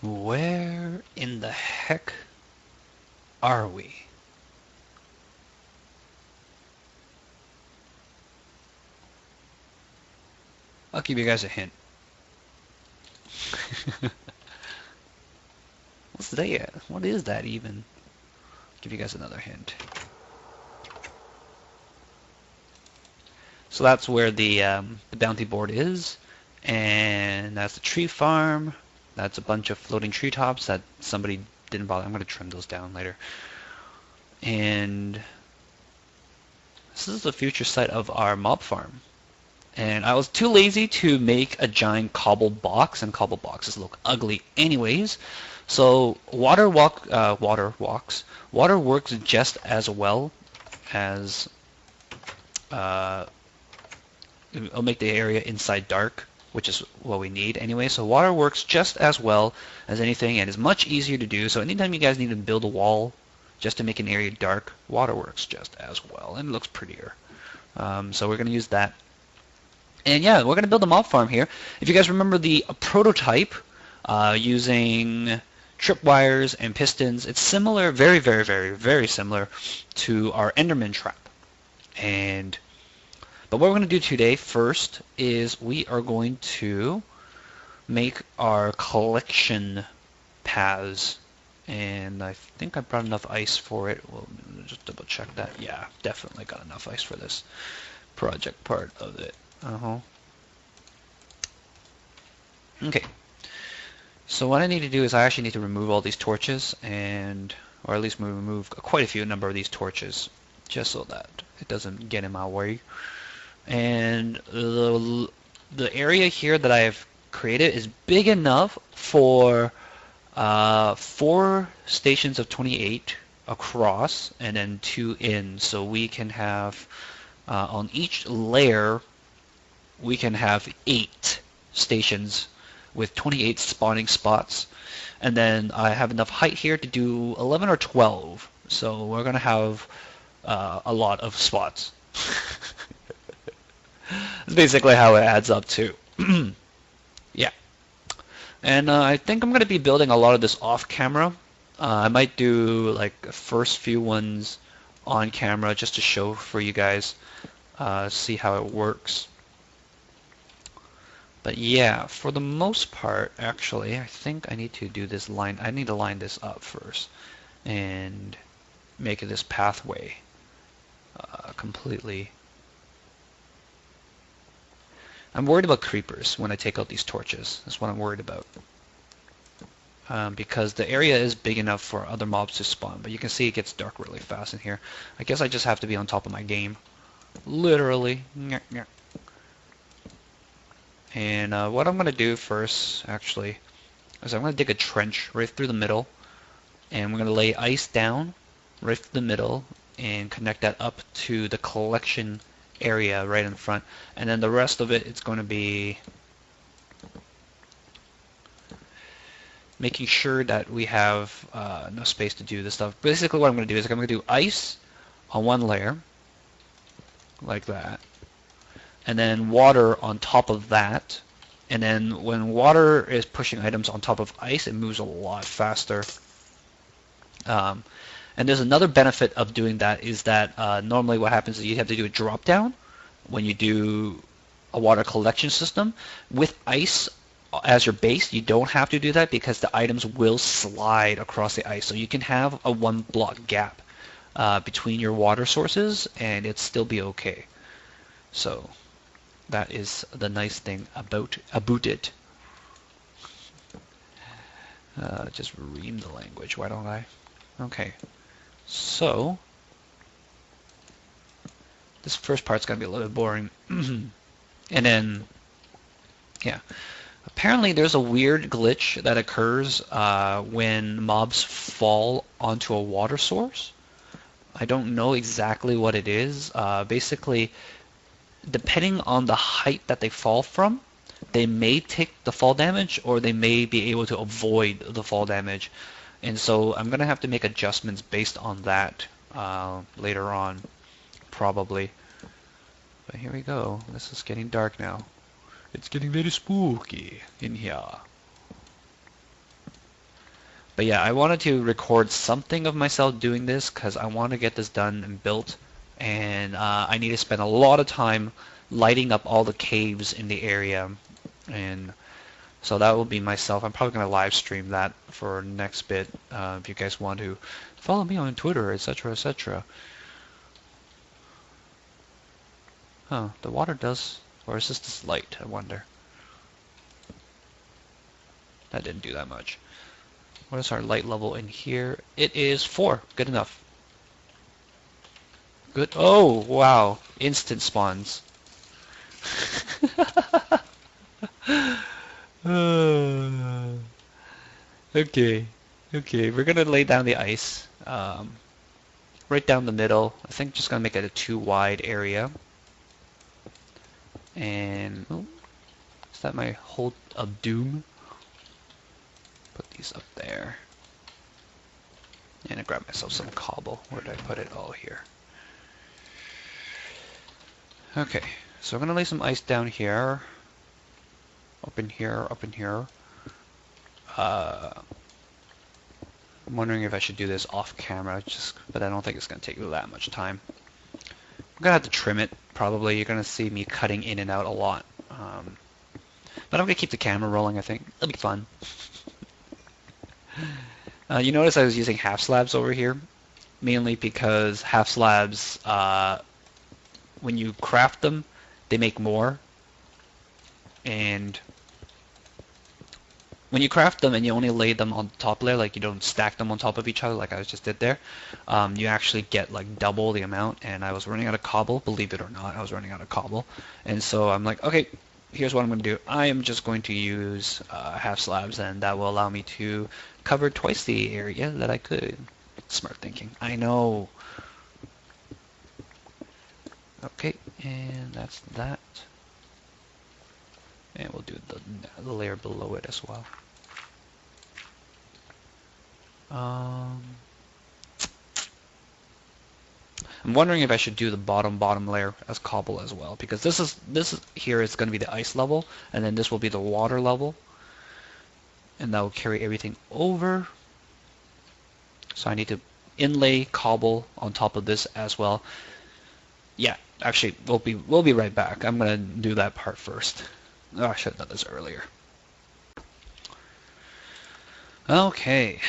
Where in the heck are we? I'll give you guys a hint. What's that? What is that even? Give you guys another hint. So that's where the bounty board is, and that's the tree farm. That's a bunch of floating treetops that somebody didn't bother. I'm going to trim those down later. And this is the future site of our mob farm. And I was too lazy to make a giant cobble box, and cobble boxes look ugly anyways. So water works just as well as it'll make the area inside dark, which is what we need anyway. So water works just as well as anything, and is much easier to do. So anytime you guys need to build a wall just to make an area dark, water works just as well, and it looks prettier. So we're going to use that. And yeah, we're going to build a mob farm here. If you guys remember the prototype using tripwires and pistons, it's similar, very, very, very, very similar to our Enderman trap. But what we're going to do today first is we are going to make our collection paths. And I think I brought enough ice for it. We'll just double check that. Yeah, definitely got enough ice for this project part of it. Okay. So what I need to do is I actually need to remove all these torches, or at least remove quite a few number of these torches, just so that it doesn't get in my way. And the area here that I have created is big enough for 4 stations of 28 across and then 2 in. So we can have on each layer we can have 8 stations with 28 spawning spots, and then I have enough height here to do 11 or 12. So we're gonna have a lot of spots. That's basically how it adds up to. Yeah. And I think I'm going to be building a lot of this off camera. I might do like the first few ones on camera just to show for you guys, see how it works. But yeah, for the most part, actually, I think I need to do this line. I need to line this up first and make this pathway completely. I'm worried about creepers when I take out these torches. That's what I'm worried about. Because the area is big enough for other mobs to spawn, but you can see it gets dark really fast in here. I guess I just have to be on top of my game. Literally. And what I'm going to do first, actually, is I'm going to dig a trench right through the middle, and we're going to lay ice down right through the middle and connect that up to the collection area right in front, and then the rest of it, it's going to be making sure that we have enough space to do this stuff. Basically what I'm going to do is I'm going to do ice on one layer like that, and then water on top of that, and then when water is pushing items on top of ice, it moves a lot faster. And there's another benefit of doing that is that normally what happens is you have to do a drop down when you do a water collection system. With ice as your base, you don't have to do that because the items will slide across the ice. So you can have a 1 block gap between your water sources and it'd still be okay. So that is the nice thing about it. Just ream the language, why don't I? Okay. So, this first part's going to be a little bit boring. And then, yeah. Apparently there's a weird glitch that occurs when mobs fall onto a water source. I don't know exactly what it is. Basically, depending on the height that they fall from, they may take the fall damage or they may be able to avoid the fall damage. And so I'm going to have to make adjustments based on that later on, probably. But here we go. This is getting dark now. It's getting very spooky in here. But yeah, I wanted to record something of myself doing this because I want to get this done and built, and I need to spend a lot of time lighting up all the caves in the area, and so that will be myself. I'm probably going to live stream that for next bit if you guys want to follow me on Twitter, etc., etc. Huh, the water does, or is this light, I wonder? That didn't do that much. What is our light level in here? It is 4. Good enough. Good. Oh, wow. Instant spawns. Okay. Okay, we're gonna lay down the ice. Right down the middle. I think just gonna make it a 2 wide area. And oh, is that my hold of doom? Put these up there. And I grab myself some cobble. Where did I put it? Oh, here. Okay, so I'm gonna lay some ice down here. Up in here, up in here. I'm wondering if I should do this off camera, but I don't think it's gonna take that much time. I'm gonna have to trim it, probably. You're gonna see me cutting in and out a lot. But I'm gonna keep the camera rolling, I think. It'll be fun. You notice I was using half slabs over here, mainly because half slabs, when you craft them, they make more. And when you craft them and you only lay them on the top layer, like you don't stack them on top of each other like I just did there, you actually get like double the amount. And I was running out of cobble, believe it or not, I was running out of cobble. And so I'm like, okay, here's what I'm going to do. I am just going to use half slabs, and that will allow me to cover twice the area that I could. Smart thinking. I know. Okay, and that's that. And we'll do the layer below it as well. I'm wondering if I should do the bottom layer as cobble as well, because this here is going to be the ice level, and then this will be the water level, and that will carry everything over. So I need to inlay cobble on top of this as well. Yeah, actually, we'll be right back. I'm gonna do that part first. Oh, I should have done this earlier. Okay.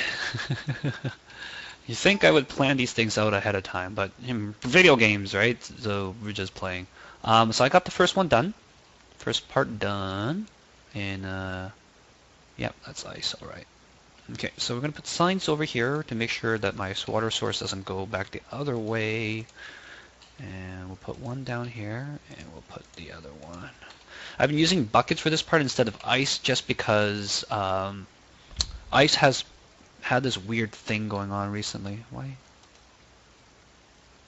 You think I would plan these things out ahead of time, but video games, right? So we're just playing. So I got the first one done. First part done. And, yep, that's ice, all right. Okay, so we're going to put signs over here to make sure that my water source doesn't go back the other way. And we'll put one down here, and we'll put the other one. I've been using buckets for this part instead of ice just because ice has had this weird thing going on recently. Why?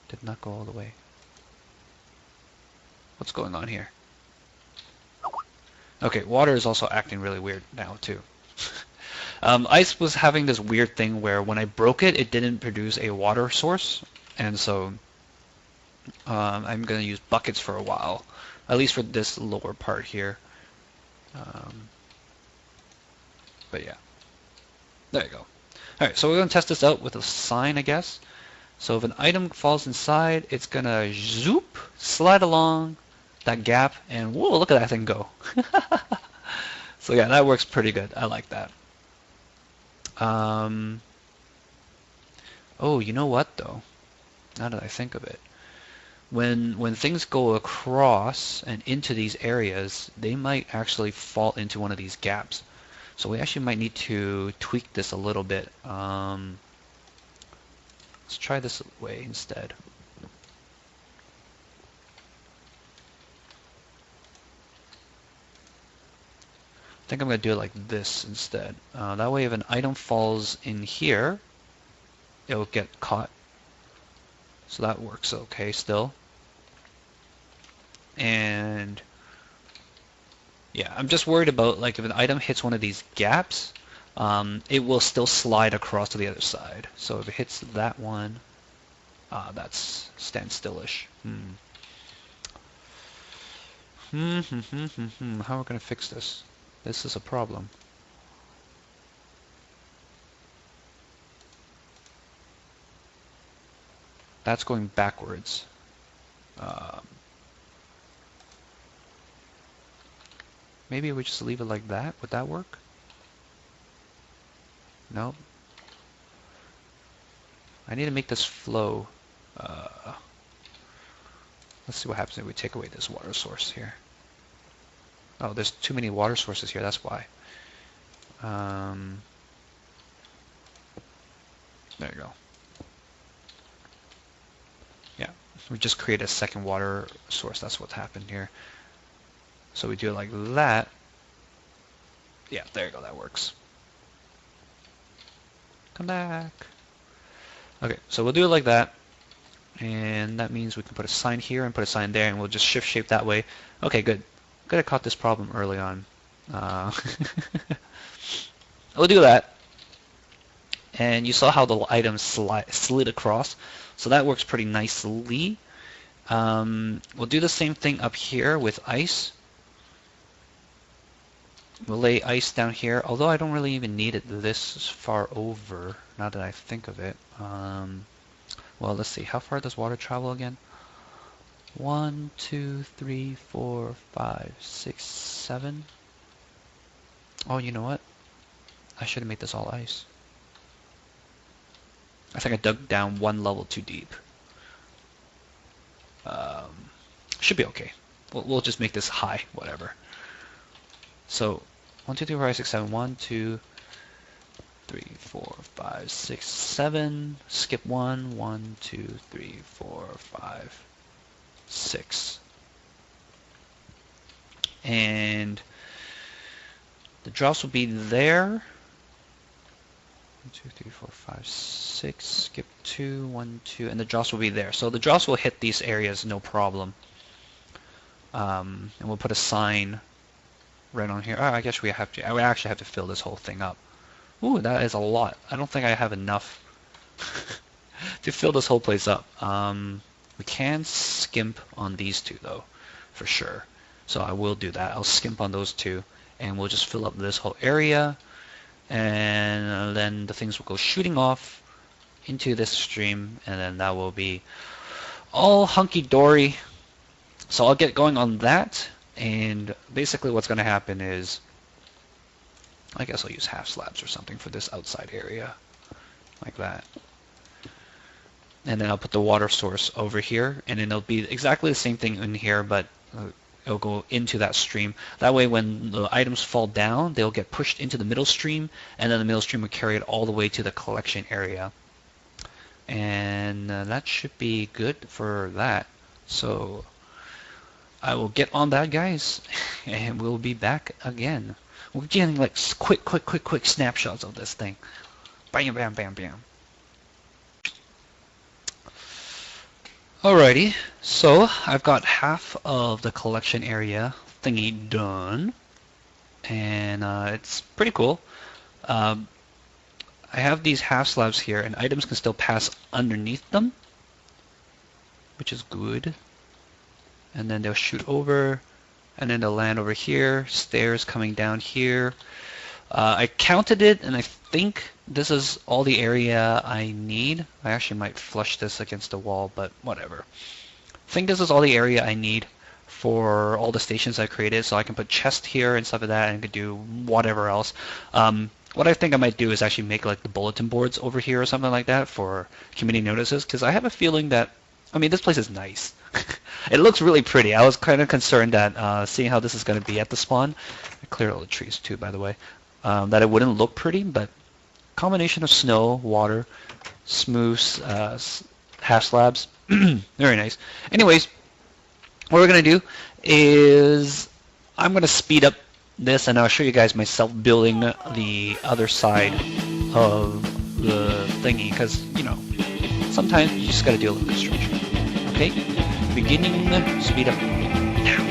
Did not go all the way. What's going on here? Okay, water is also acting really weird now too. Ice was having this weird thing where when I broke it, it didn't produce a water source, and so I'm going to use buckets for a while, at least for this lower part here. But yeah, there you go. Alright, so we're going to test this out with a sign, I guess. So if an item falls inside, it's going to zoop, slide along that gap, and whoa, look at that thing go. So yeah, that works pretty good. I like that. Oh, you know what though? Now that I think of it. When things go across and into these areas, they might actually fall into one of these gaps. So we actually might need to tweak this a little bit. Let's try this way instead. I think I'm going to do it like this instead. That way if an item falls in here, it'll get caught. So that works okay still. And yeah, I'm just worried about like if an item hits one of these gaps, it will still slide across to the other side. So if it hits that one, that's standstillish. How are we going to fix this? This is a problem. That's going backwards. Maybe we just leave it like that. Would that work? No. I need to make this flow. Let's see what happens if we take away this water source here. Oh, there's too many water sources here. That's why. There you go. Yeah, we just create a second water source. That's what's happened here. So we do it like that. Yeah, there you go. That works. Come back. Okay, so we'll do it like that. And that means we can put a sign here and put a sign there, and we'll just shift shape that way. Okay, good. Good, I caught this problem early on. We'll do that. And you saw how the items slid across. So that works pretty nicely. We'll do the same thing up here with ice. We'll lay ice down here, although I don't really even need it this far over, now that I think of it. Well, let's see. How far does water travel again? 1, 2, 3, 4, 5, 6, 7. Oh, you know what? I should have made this all ice. I think I dug down one level too deep. Should be okay. We'll just make this high, whatever. So 1, 2, 3, 4, 5, 6, 7. 1, 2, 3, 4, 5, 6, 7. Skip 1. 1, 2, 3, 4, 5, 6. And the drops will be there. 1, 2, 3, 4, 5, 6. Skip 2. 1, 2. And the drops will be there. So the drops will hit these areas no problem. And we'll put a sign right on here. Oh, I guess we have to. I would actually have to fill this whole thing up. Ooh, that is a lot. I don't think I have enough to fill this whole place up. We can skimp on these two though, for sure. So I will do that. I'll skimp on those two, and we'll just fill up this whole area, and then the things will go shooting off into this stream, and then that will be all hunky-dory. So I'll get going on that. And basically what's going to happen is, I guess I'll use half slabs or something for this outside area, like that. And then I'll put the water source over here, and then it'll be exactly the same thing in here, but it'll go into that stream. That way when the items fall down, they'll get pushed into the middle stream, and then the middle stream will carry it all the way to the collection area. And that should be good for that. So I will get on that, guys, and we'll be back again. We're getting like quick snapshots of this thing. Bam, bam, bam, bam. Alrighty, so I've got half of the collection area thingy done, and it's pretty cool. I have these half slabs here, and items can still pass underneath them, which is good. And then they'll shoot over, and then they'll land over here. Stairs coming down here. I counted it, and I think this is all the area I need. I actually might flush this against the wall, but whatever. I think this is all the area I need for all the stations I created, so I can put chests here and stuff like that, and I could do whatever else. What I think I might do is actually make like the bulletin boards over here or something like that for community notices, because I have a feeling that, I mean, this place is nice. It looks really pretty. I was kind of concerned that seeing how this is going to be at the spawn, I cleared all the trees too, by the way, that it wouldn't look pretty, but combination of snow, water, smooth half slabs, very nice. Anyways, what we're going to do is I'm going to speed up this, and I'll show you guys myself building the other side of the thingy, because, you know, sometimes you just got to do a little construction. Okay, beginning, speed up now.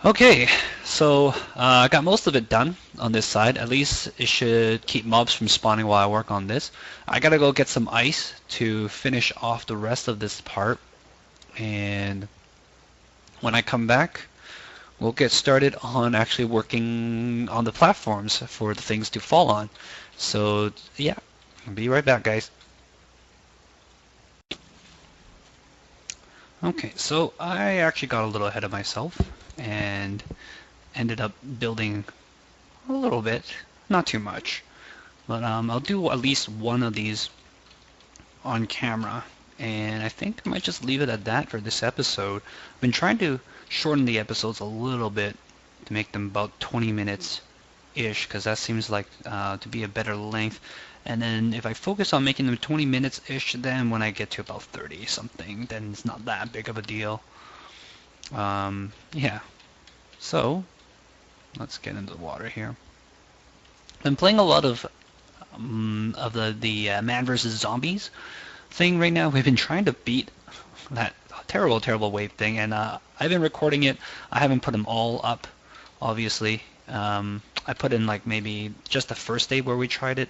Okay, so I got most of it done on this side. At least it should keep mobs from spawning while I work on this. I gotta go get some ice to finish off the rest of this part, and when I come back, we'll get started on actually working on the platforms for the things to fall on. So yeah, I'll be right back, guys. Okay, so I actually got a little ahead of myself and ended up building a little bit, not too much, but I'll do at least one of these on camera, and I think I might just leave it at that for this episode. I've been trying to shorten the episodes a little bit to make them about 20 minutes ish, because that seems like to be a better length. And then if I focus on making them 20 minutes ish, then when I get to about 30 something, then it's not that big of a deal. Yeah, so let's get into the water here. I've been playing a lot of the Man vs. Zombies thing right now. We've been trying to beat that terrible, terrible wave thing, and I've been recording it. I haven't put them all up, obviously. I put in like maybe just the first day where we tried it,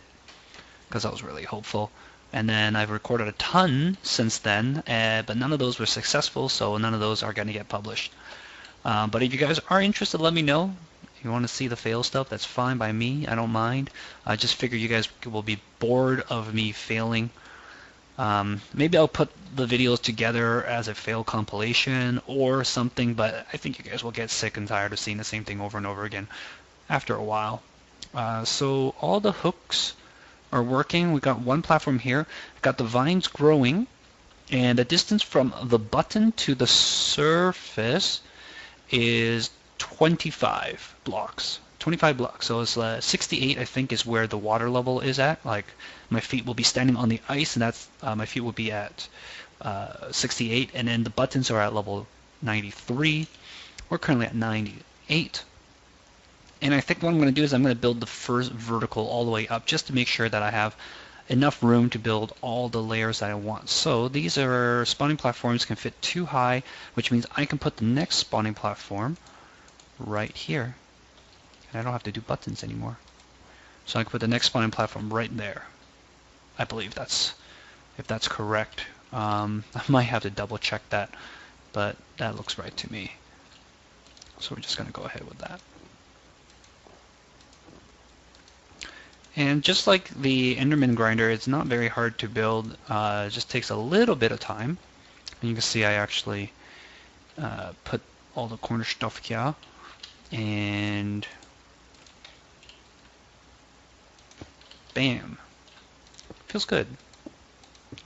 because I was really hopeful. And then I've recorded a ton since then, but none of those were successful, so none of those are going to get published. But if you guys are interested, let me know. If you want to see the fail stuff, that's fine by me. I don't mind. I just figure you guys will be bored of me failing. Maybe I'll put the videos together as a fail compilation or something, but I think you guys will get sick and tired of seeing the same thing over and over again after a while. So all the hooks are working. We got one platform here. Got the vines growing, and the distance from the button to the surface is 25 blocks. 25 blocks. So it's 68, I think, is where the water level is at. Like my feet will be standing on the ice, and that's my feet will be at 68, and then the buttons are at level 93. We're currently at 98. And I think what I'm going to do is I'm going to build the first vertical all the way up just to make sure that I have enough room to build all the layers that I want. So these are spawning platforms can fit too high, which means I can put the next spawning platform right here. And I don't have to do buttons anymore. So I can put the next spawning platform right there. I believe that's, if that's correct. I might have to double check that, but that looks right to me. So we're just going to go ahead with that. And just like the Enderman grinder, it's not very hard to build. It just takes a little bit of time. And you can see I actually put all the corner stuff here. And bam. Feels good.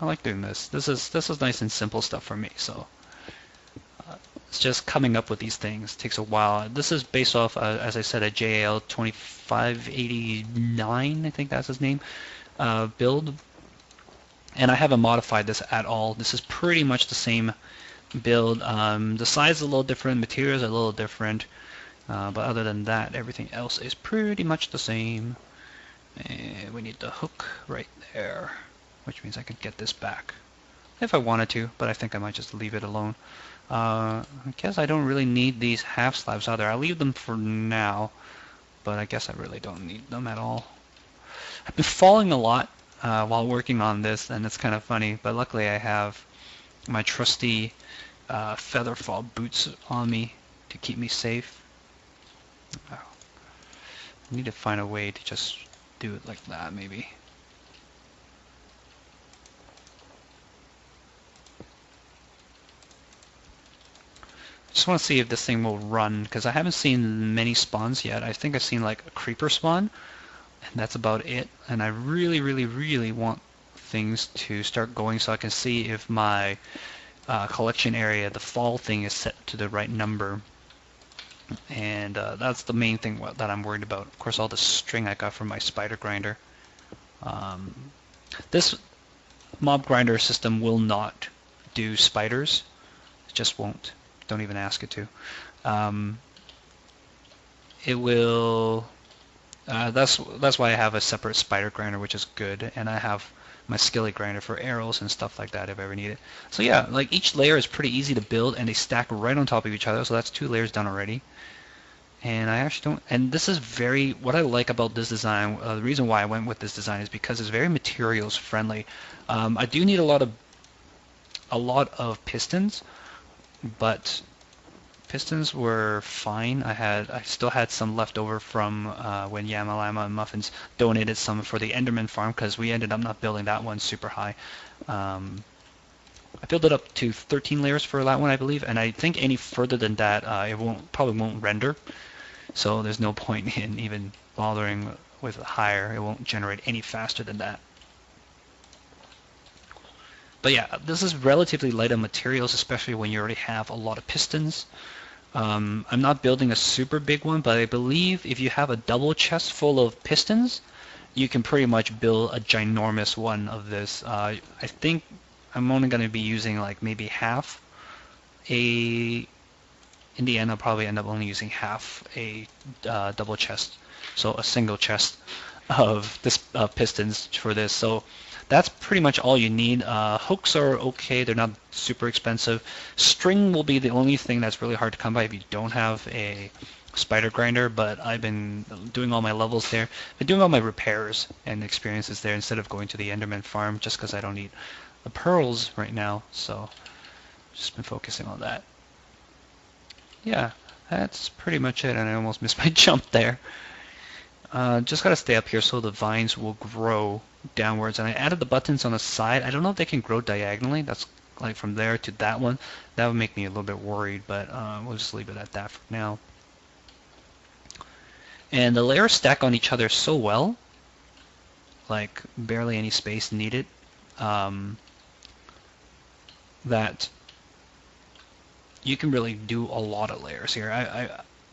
I like doing this. This is nice and simple stuff for me. So it's just coming up with these things. It takes a while. This is based off, as I said, a JAL 2589, I think that's his name, build. And I haven't modified this at all. This is pretty much the same build. The size is a little different, materials are a little different, but other than that, everything else is pretty much the same. And we need the hook right there, which means I could get this back if I wanted to, but I think I might just leave it alone. I guess I don't really need these half slabs either. I'll leave them for now, but I guess I really don't need them at all. I've been falling a lot while working on this, and it's kind of funny, but luckily I have my trusty feather fall boots on me to keep me safe. I need to find a way to just do it like that, maybe. Just want to see if this thing will run, because I haven't seen many spawns yet. I think I've seen like a creeper spawn, and that's about it. And I really, really, really want things to start going so I can see if my collection area, the fall thing, is set to the right number. And that's the main thing that I'm worried about. Of course, all the string I got from my spider grinder. This mob grinder system will not do spiders. It just won't. Don't even ask it to. It will. That's why I have a separate spider grinder, which is good, and I have my skillet grinder for arrows and stuff like that if I ever need it. So yeah, like each layer is pretty easy to build, and they stack right on top of each other. So that's 2 layers done already. And I actually don't, and this is very, what I like about this design, the reason why I went with this design is because it's very materials friendly. I do need a lot of pistons, but pistons were fine. I still had some left over from when Yamalama and Muffins donated some for the Enderman farm, because we ended up not building that one super high. I built it up to 13 layers for that one, I believe, and I think any further than that, it probably won't render. So there's no point in even bothering with higher. It won't generate any faster than that. But yeah, this is relatively light on materials, especially when you already have a lot of pistons. I'm not building a super big one, but I believe if you have a double chest full of pistons, you can pretty much build a ginormous one of this. I think I'm only going to be using like maybe half a... In the end, I'll probably end up only using half a double chest, so a single chest of this pistons for this. So that's pretty much all you need. Hooks are okay; they're not super expensive. String will be the only thing that's really hard to come by if you don't have a spider grinder. But I've been doing all my levels there. Been doing all my repairs and experiences there instead of going to the Enderman farm, just because I don't need the pearls right now. So just been focusing on that. Yeah, that's pretty much it, and I almost missed my jump there. Just gotta stay up here so the vines will grow downwards, and I added the buttons on the side. I don't know if they can grow diagonally. That's like from there to that one. That would make me a little bit worried, but we'll just leave it at that for now. And the layers stack on each other so well, like barely any space needed, that you can really do a lot of layers here.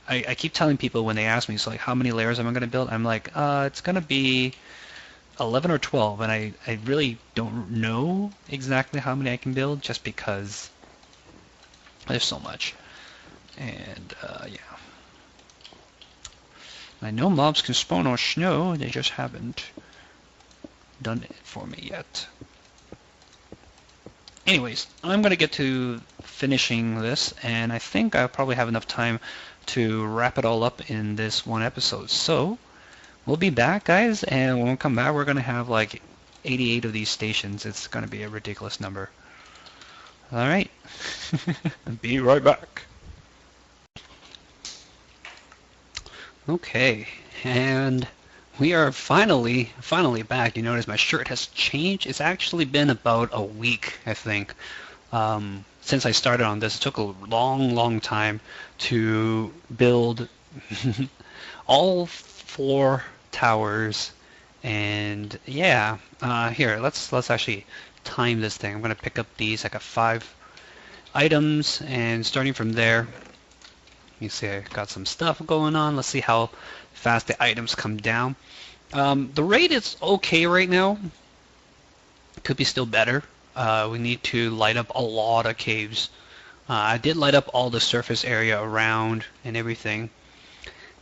I keep telling people when they ask me, so like, how many layers am I going to build? I'm like, it's going to be 11 or 12, and I really don't know exactly how many I can build, just because there's so much. And yeah, I know mobs can spawn on snow, they just haven't done it for me yet. Anyways, I'm going to get to finishing this, and I think I'll probably have enough time to wrap it all up in this one episode. So, we'll be back, guys, and when we come back, we're going to have like 88 of these stations. It's going to be a ridiculous number. Alright, be right back. Okay, and we are finally back. You notice my shirt has changed. It's actually been about a week, I think, since I started on this. It took a long time to build all 4 towers, and yeah, here, let's actually time this thing. I'm gonna pick up these. I got 5 items, and starting from there, you see I got some stuff going on. Let's see how fast the items come down. The rate is okay right now. Could be still better. We need to light up a lot of caves. I did light up all the surface area around and everything.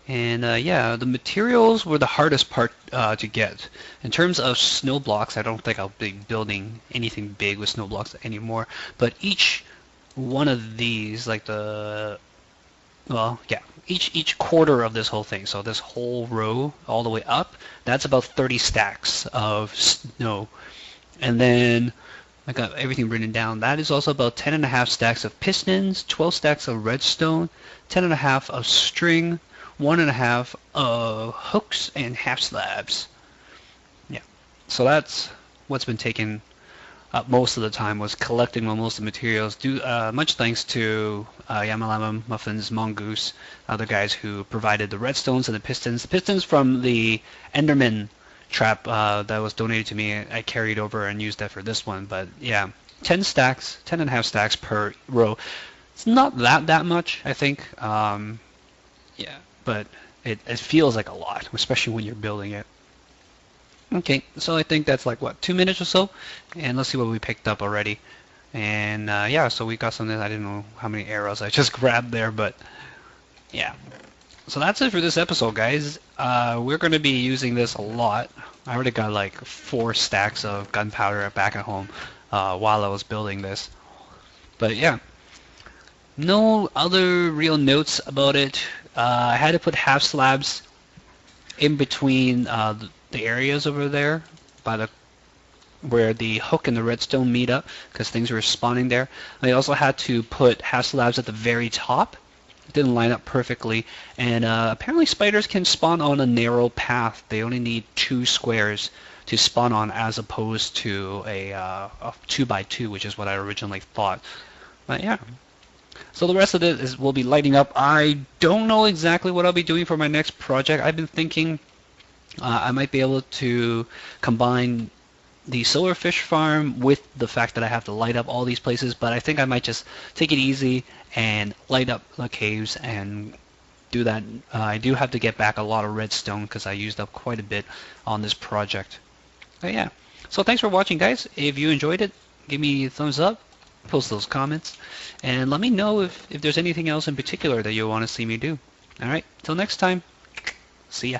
And yeah, the materials were the hardest part to get. In terms of snow blocks, I don't think I'll be building anything big with snow blocks anymore. But each one of these, like the... Well, yeah, each quarter of this whole thing, so this whole row all the way up, that's about 30 stacks of snow. And then I got everything written down. That is also about 10.5 stacks of pistons, 12 stacks of redstone, 10.5 of string, 1.5 of hooks, and half slabs. Yeah, so that's what's been taken up most of the time, was collecting most of the materials. Much thanks to Yamalama, Muffins, Mongoose, other guys who provided the redstones and the pistons. The pistons from the Enderman trap that was donated to me, I carried over and used that for this one. But yeah, 10.5 stacks per row. It's not that much, I think. Yeah, but it feels like a lot, especially when you're building it. Okay, so I think that's like, what, 2 minutes or so? And let's see what we picked up already. And yeah, so we got something. I didn't know how many arrows I just grabbed there, but yeah. So that's it for this episode, guys. We're going to be using this a lot. I already got like 4 stacks of gunpowder back at home while I was building this. But yeah, no other real notes about it. I had to put half slabs in between the areas over there by the where the hook and the redstone meet up because things were spawning there. I also had to put half slabs at the very top. It didn't line up perfectly, and apparently spiders can spawn on a narrow path. They only need 2 squares to spawn on as opposed to a 2x2, which is what I originally thought. But yeah. So the rest of it will be lighting up. I don't know exactly what I'll be doing for my next project. I've been thinking I might be able to combine the solar fish farm with the fact that I have to light up all these places, but I think I might just take it easy and light up the caves and do that. I do have to get back a lot of redstone because I used up quite a bit on this project. But yeah, so thanks for watching, guys. If you enjoyed it, give me a thumbs up, post those comments, and let me know if there's anything else in particular that you want to see me do. Alright, till next time, see ya.